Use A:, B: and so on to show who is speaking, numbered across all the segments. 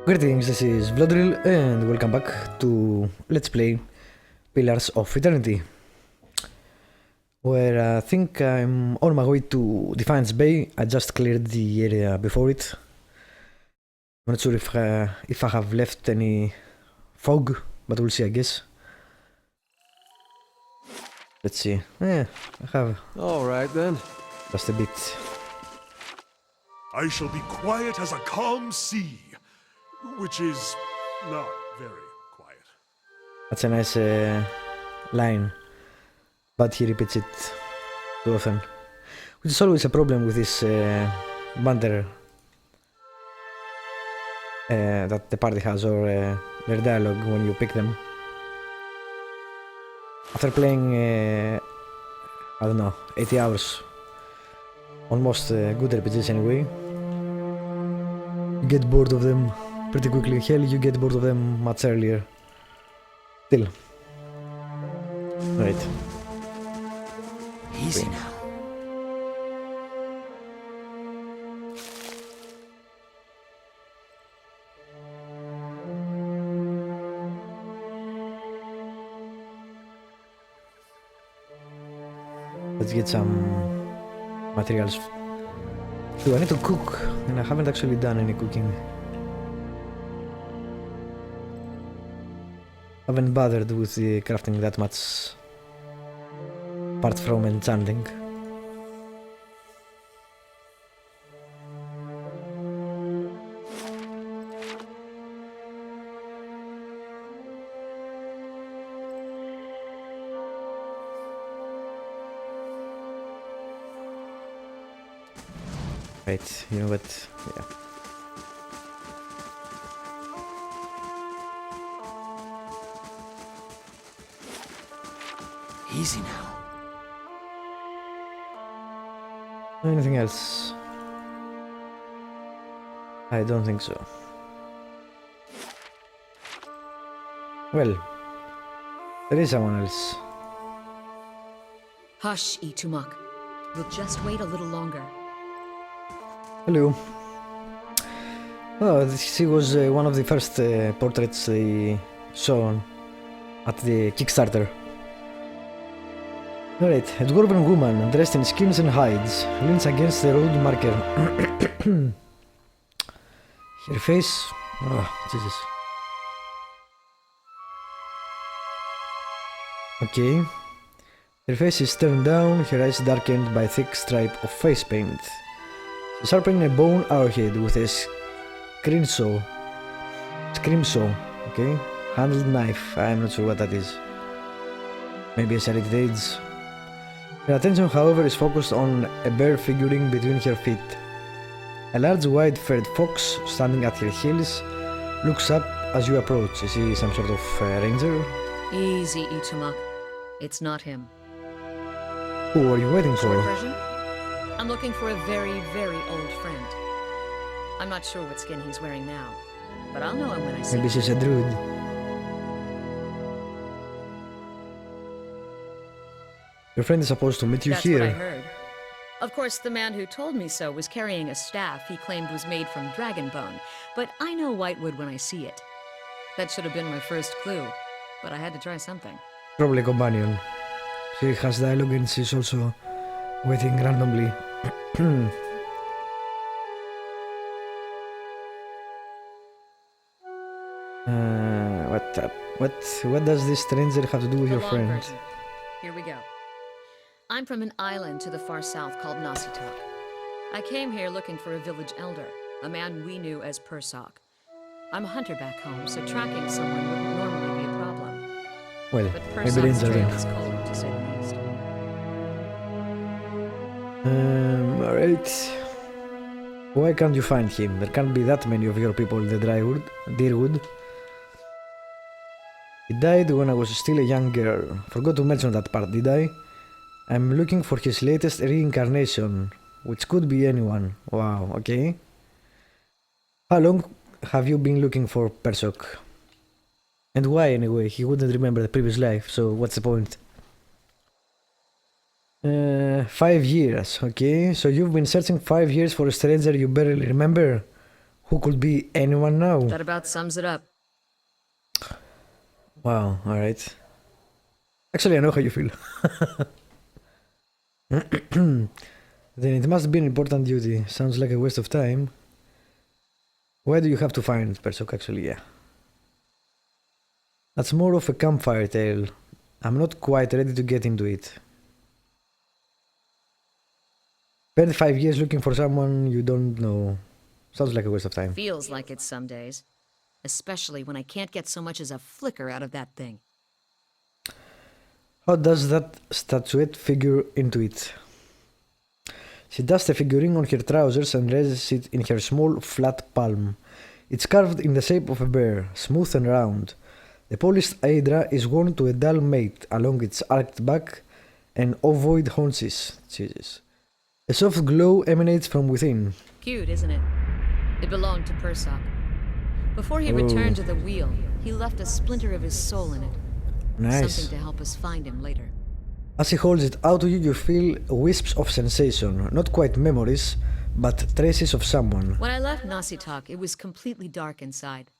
A: Greetings, this is Vlodril and welcome back to Let's Play Pillars of Eternity, where I think I'm on my way to Defiance Bay. I just cleared the area before it. I'm not sure if I have left any fog, but we'll see, I guess. Let's see. Yeah, I have.
B: Alright then.
A: Just a bit.
C: I shall be quiet as a calm sea, which is not very quiet.
A: That's a nice line, but he repeats it too often, which is always a problem with this banter that the party has, or their dialogue when you pick them. After playing, I don't know, 80 hours on most good RPGs anyway, you get bored of them pretty quickly. Hell, you get bored of them much earlier. Still. Right.
D: Easy now.
A: Let's get some materials. Dude, I need to cook, and I haven't actually done any cooking. Haven't bothered with the crafting that much, apart from enchanting. Right, you know what? Yeah.
D: Easy now.
A: Anything else? I don't think so. Well, there is someone else.
E: Hush, Itumak. We'll just wait a little longer.
A: Hello. Oh, she was one of the first portraits they saw at the Kickstarter. Alright, a dwarven woman dressed in skins and hides leans against the road marker. Her face... Oh, Jesus. Okay. Her face is turned down, her eyes darkened by a thick stripe of face paint. She's sharpening a bone arrowhead with a scream saw, okay? Handled knife, I'm not sure what that is. Maybe a serrated edge. Her attention, however, is focused on a bear figurine between her feet. A large white-furred fox standing at her heels looks up as you approach. Is he some sort of ranger?
E: Easy, Itumak. It's not him.
A: Who are you waiting for?
E: Short version? I'm looking for a very, very old friend. I'm not sure what skin he's wearing now, but I'll know him when I see him.
A: Maybe she's a druid. Your friend is supposed to meet you
E: That's
A: here.
E: what I heard. Of course, the man who told me so was carrying a staff he claimed was made from dragon bone, but I know whitewood when I see it. That should have been my first clue, but I had to try something.
A: Probably a companion. She has dialogue and she's also waiting randomly. What does this stranger have to do with
E: The
A: your
E: long
A: friend?
E: version. Here we go. I'm from an island to the far south called Nasitok. I came here looking for a village elder, a man we knew as Persok. I'm a hunter back home, so tracking someone wouldn't normally be a problem.
A: Well,
E: But
A: maybe
E: Persok's
A: ranger
E: trail
A: then.
E: is cold, to say the least.
A: Alright. Why can't you find him? There can't be that many of your people in the Deerwood. He died when I was still a young girl. Forgot to mention that part, did I? I'm looking for his latest reincarnation, which could be anyone. Wow, okay. How long have you been looking for Persok? And why, anyway? He wouldn't remember the previous life, so what's the point? 5 years, okay? So you've been searching 5 years for a stranger you barely remember? Who could be anyone now?
E: That about sums it up.
A: Wow, alright. Actually, I know how you feel. Then it must be an important duty. Sounds like a waste of time. Why do you have to find Persok, actually? Yeah. That's more of a campfire tale. I'm not quite ready to get into it. Spend 5 years looking for someone you don't know. Sounds like a waste of time.
E: Feels like it some days. Especially when I can't get so much as a flicker out of that thing.
A: How does that statuette figure into it? She dusts a figurine on her trousers and raises it in her small, flat palm. It's carved in the shape of a bear, smooth and round. The polished hydra is worn to a dull mate along its arched back and ovoid haunches. Jesus. A soft glow emanates from within.
E: Cute, isn't it? It belonged to Persok. Before he returned to the wheel, he left a splinter of his soul in it.
A: Nice.
E: Something to help us find him later.
A: As he holds it out to you, you feel wisps of sensation. Not quite memories, but traces of someone.
E: When I left Nasitok, it was completely dark inside.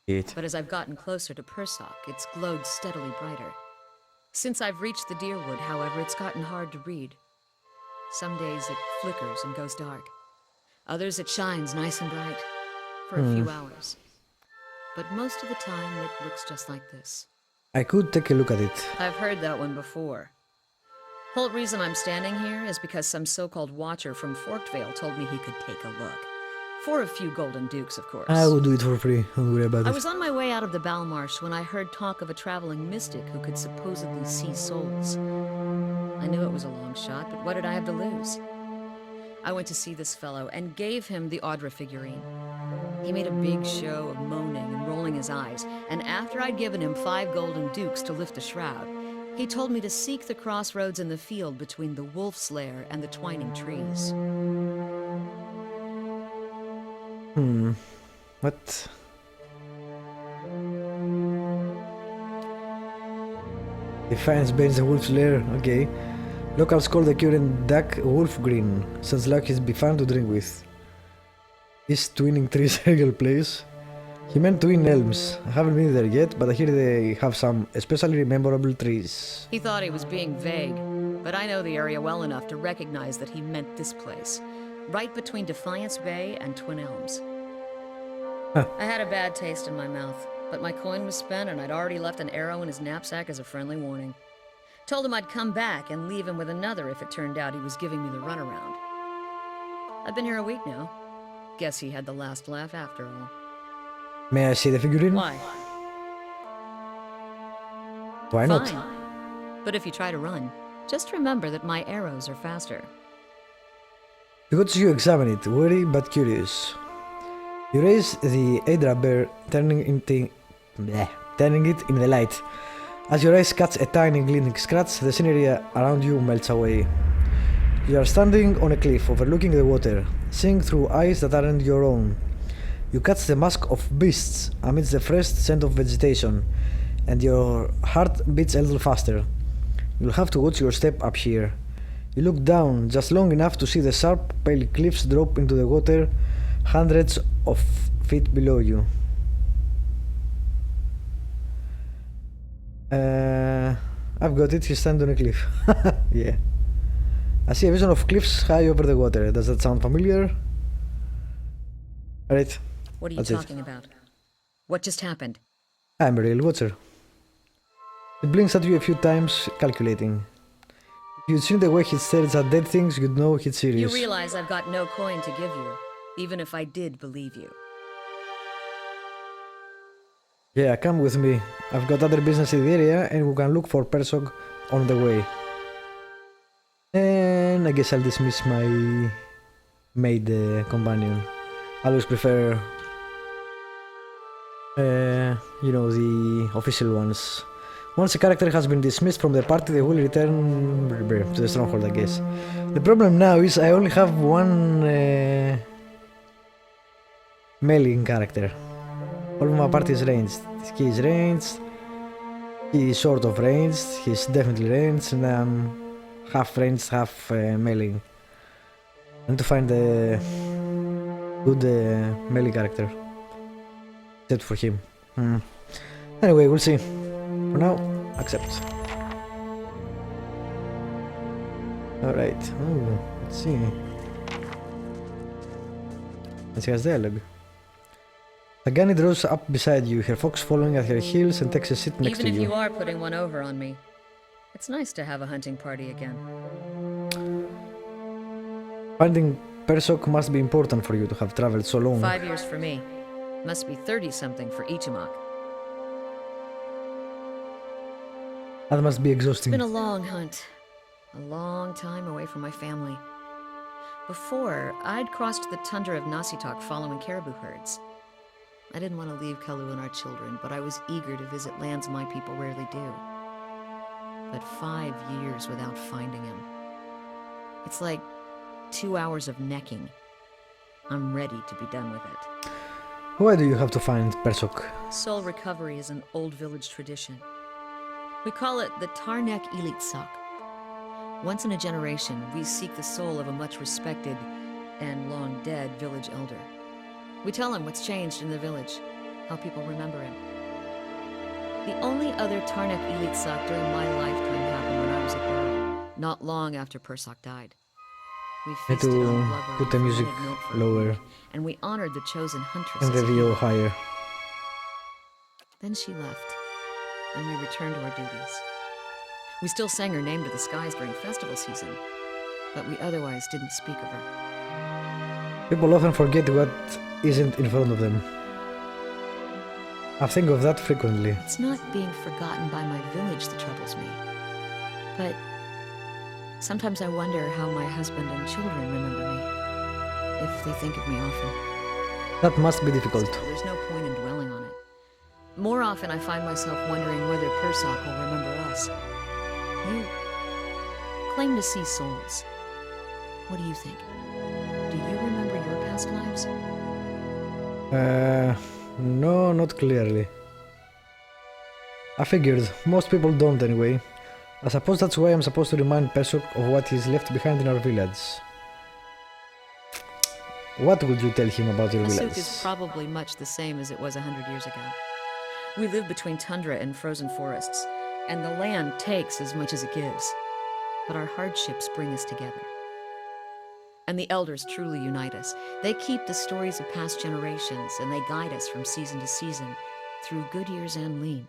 A: It.
E: But as I've gotten closer to Persok, it's glowed steadily brighter. Since I've reached the Deerwood, however, it's gotten hard to read. Some days it flickers and goes dark. Others it shines nice and bright. For a few hours. But most of the time it looks just like this.
A: I could take a look at it.
E: I've heard that one before. Whole reason I'm standing here is because some so-called watcher from Forkvale told me he could take a look. For a few golden dukes, of course.
A: I will do it for free. Don't worry about
E: I
A: it.
E: was on my way out of the Balmarsh when I heard talk of a traveling mystic who could supposedly see souls. I knew it was a long shot, but what did I have to lose? I went to see this fellow and gave him the Audra figurine. He made a big show of moaning and rolling his eyes, and after I'd given him 5 golden dukes to lift the shroud, he told me to seek the crossroads in the field between the wolf's lair and the twining trees.
A: What? Defiance bans the wolf's lair. Okay. Locals call the current duck wolf green, since luck is be fun to drink with. Is twinning trees a real place? He meant twin elms. I haven't been there yet, but I hear they have some especially memorable trees.
E: He thought he was being vague, but I know the area well enough to recognize that he meant this place, right between Defiance Bay and Twin Elms. I had a bad taste in my mouth, but my coin was spent and I'd already left an arrow in his knapsack as a friendly warning. Told him I'd come back and leave him with another if it turned out he was giving me the runaround. I've been here a week now. Guess he had the last laugh after all.
A: May I see the figurine?
E: Why?
A: Why not?
E: Fine. But if you try to run, just remember that my arrows are faster.
A: Because you examine it, wary but curious. You raise the Hydra bear, turning it in the light. As your eyes catch a tiny glinting scratch, the scenery around you melts away. You are standing on a cliff overlooking the water, seeing through eyes that aren't your own. You catch the mask of beasts amidst the fresh scent of vegetation, and your heart beats a little faster. You'll have to watch your step up here. You look down just long enough to see the sharp, pale cliffs drop into the water hundreds of feet below you. I've got it, he's standing on a cliff. Yeah. I see a vision of cliffs high over the water. Does that sound familiar? Alright.
E: What are you
A: That's it.
E: talking about? What just happened?
A: I'm a real watcher. It blinks at you a few times, calculating. If you'd seen the way he stares at dead things, you'd know he's serious.
E: You realize I've got no coin to give you, even if I did believe you.
A: Yeah, come with me. I've got other business in the area and we can look for Persok on the way. And I guess I'll dismiss my maid companion. I always prefer, the official ones. Once a character has been dismissed from the party, they will return to the stronghold, I guess. The problem now is I only have one melee character. All of my party is ranged. He is ranged, he is sort of ranged, he's definitely ranged, and I'm half ranged, half melee. I need to find good melee character. Except for him. Anyway, we'll see. For now, accept. Alright. Oh, let's see. And she has dialogue. Tagani draws up beside you, her fox following at her heels and takes a seat next
E: Even
A: to
E: if
A: you.
E: you are putting one over on me, it's nice to have a hunting party again.
A: Finding Persok must be important for you to have traveled so long.
E: 5 years for me. Must be 30-something for Ichimak.
A: That must be
E: It's
A: exhausting.
E: been a long hunt. A long time away from my family. Before, I'd crossed the tundra of Nasitok following caribou herds. I didn't want to leave Kalu and our children, but I was eager to visit lands my people rarely do. But 5 years without finding him. It's like 2 hours of necking. I'm ready to be done with it.
A: Why do you have to find Persok?
E: Soul recovery is an old village tradition. We call it the Tarnek Elitsak. Once in a generation, we seek the soul of a much respected and long dead village elder. We tell him what's changed in the village, how people remember him. The only other Tarnek Elitsak during my lifetime happened when I was a girl, not long after Persok died. We
A: Need
E: feasted
A: to
E: on blubber
A: put the
E: and
A: music
E: fermented milk for
A: lower
E: food, and we honored the chosen huntress
A: and
E: as
A: the
E: a
A: VO
E: hero.
A: higher.
E: Then she left, and we returned to our duties. We still sang her name to the skies during festival season, but we otherwise didn't speak of her.
A: People often forget what isn't in front of them. I think of that frequently.
E: It's not being forgotten by my village that troubles me, but sometimes I wonder how my husband and children remember me, if they think of me often.
A: That must be difficult.
E: Still, there's no point in dwelling on it. More often I find myself wondering whether Persok will remember us. You claim to see souls. What do you think? Do you remember your past lives?
A: No, not clearly. I figured, most people don't anyway. I suppose that's why I'm supposed to remind Persok of what he's left behind in our village. What would you tell him about your
E: Asuk
A: village?
E: is probably much the same as it was 100 years ago. We live between tundra and frozen forests, and the land takes as much as it gives. But our hardships bring us together. And the elders truly unite us. They keep the stories of past generations, and they guide us from season to season, through good years and lean.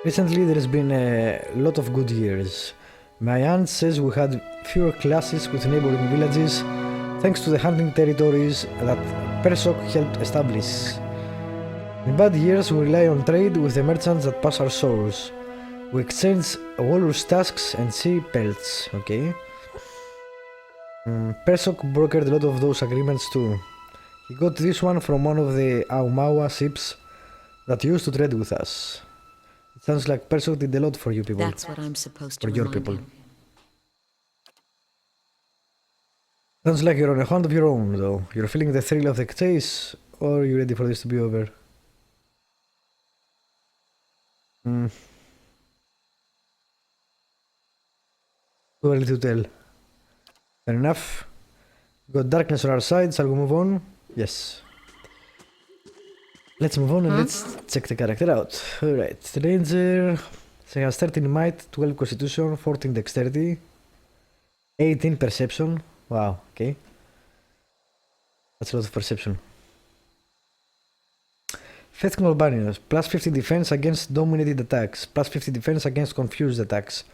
A: Recently there's been a lot of good years. My aunt says we had fewer clashes with neighboring villages thanks to the hunting territories that Persok helped establish. In bad years we rely on trade with the merchants that pass our shores. We exchange walrus tusks and sea pelts, okay? Persok brokered a lot of those agreements too. He got this one from one of the Aumaua ships that used to trade with us. It sounds like Persok did a lot for you people.
E: That's what I'm supposed to
A: For your
E: remind
A: people.
E: him.
A: Sounds like you're on a hunt of your own though. You're feeling the thrill of the chase, or are you ready for this to be over? Too early to tell. Fair enough. Got darkness on our side, shall we move on? Yes. Let's move on and let's check the character out. Alright, the ranger. She has 13 might, 12 constitution, 14 dexterity, 18 perception. Wow, okay. That's a lot of perception. Faith Companions, plus 50 defense against dominated attacks, plus 50 defense against confused attacks,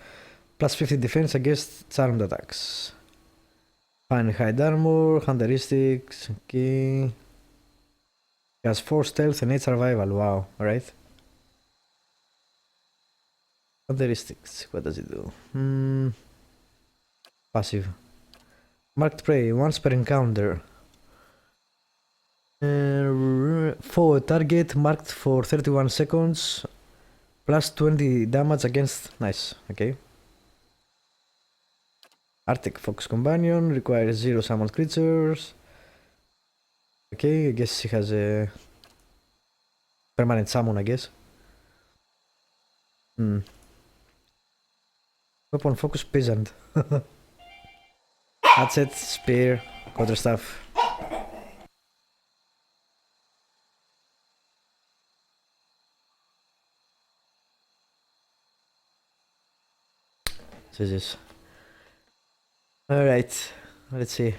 A: plus 50 defense against charmed attacks. Fine hide armor, hunteristics, okay. He has 4 stealth and 8 survival, wow, alright. Hunteristics, what does it do? Passive. Marked prey, once per encounter. For target marked for 31 seconds, plus 20 damage against. Nice, okay. Arctic Fox Companion requires 0 summoned creatures. Okay, I guess she has a permanent summon, I guess. Weapon focus peasant. Hatchet, spear, quarterstaff. Jesus. Alright, let's see.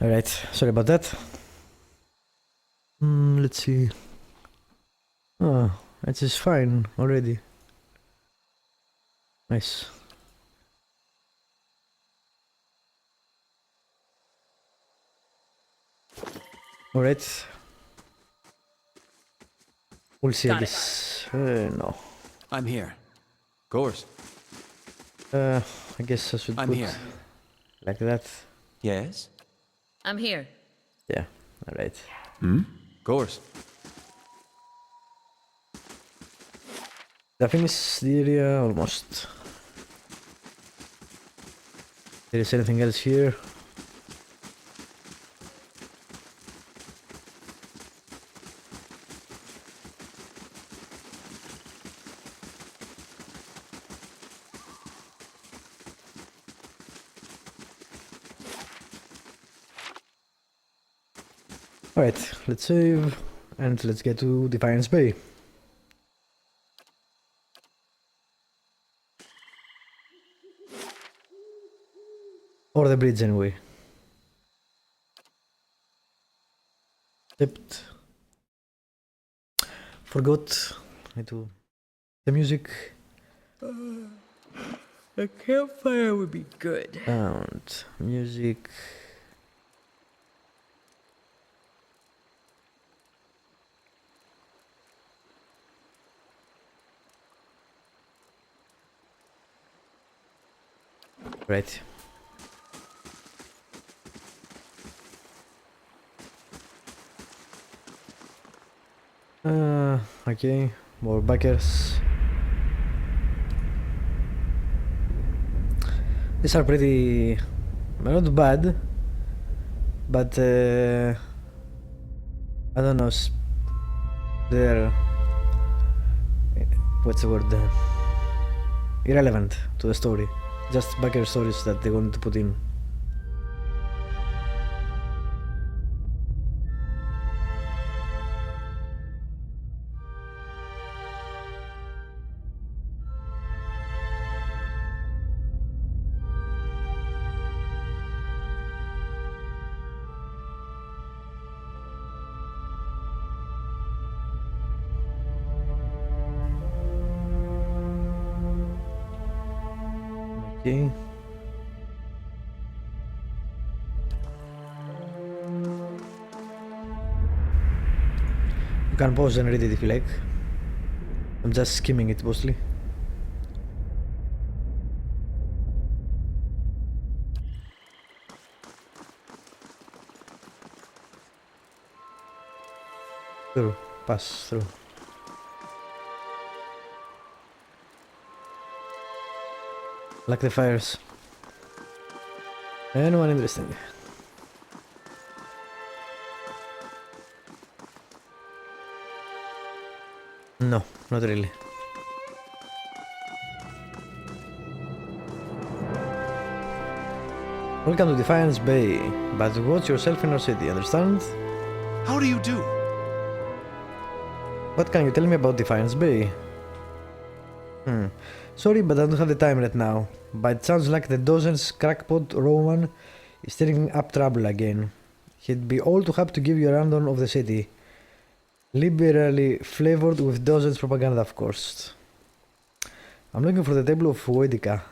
A: Alright, sorry about that. Let's see. Oh, it is fine already. Nice. Alright. We'll see, I
E: Got it.
A: guess. No.
B: I'm here. Course.
A: I guess I should
B: I'm
A: put
B: here.
A: like that.
B: Yes?
E: I'm here.
A: Yeah, alright.
B: Course.
A: Did I finish the area? Almost. There is anything else here? Alright, let's save and let's get to Defiance Bay. Or the bridge anyway. Except forgot I do the music.
E: A campfire would be good.
A: Sound music. Right. Okay, more backers. These are pretty not bad, but I don't know. They're what's the word? Irrelevant to the story. Just backer stories that they wanted to put in. Okay. You can pause and read it if you like. I'm just skimming it mostly. Through, pass through. Like the fires. Anyone interesting? No, not really. Welcome to Defiance Bay, but watch yourself in our city, understand?
C: How do you do?
A: What can you tell me about Defiance Bay? Sorry, but I don't have the time right now. But it sounds like the dozen's crackpot Roman is stirring up trouble again. He'd be all too happy to give you a rundown of the city. Liberally flavored with dozens propaganda, of course. I'm looking for the Table of Wedica.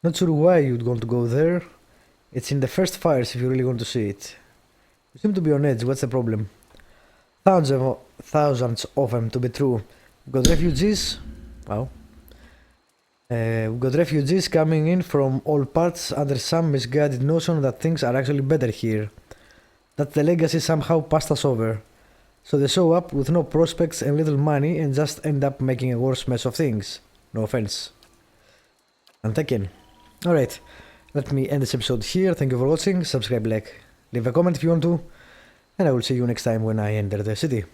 A: Not sure why you'd want to go there. It's in the first fires if you really want to see it. You seem to be on edge, what's the problem? Thousands of them, to be true. We've got refugees. Wow. We've got refugees coming in from all parts under some misguided notion that things are actually better here. That the legacy somehow passed us over. So they show up with no prospects and little money and just end up making a worse mess of things. No offense. And Tekken. Alright, let me end this episode here. Thank you for watching. Subscribe, like, leave a comment if you want to. And I will see you next time when I enter the city.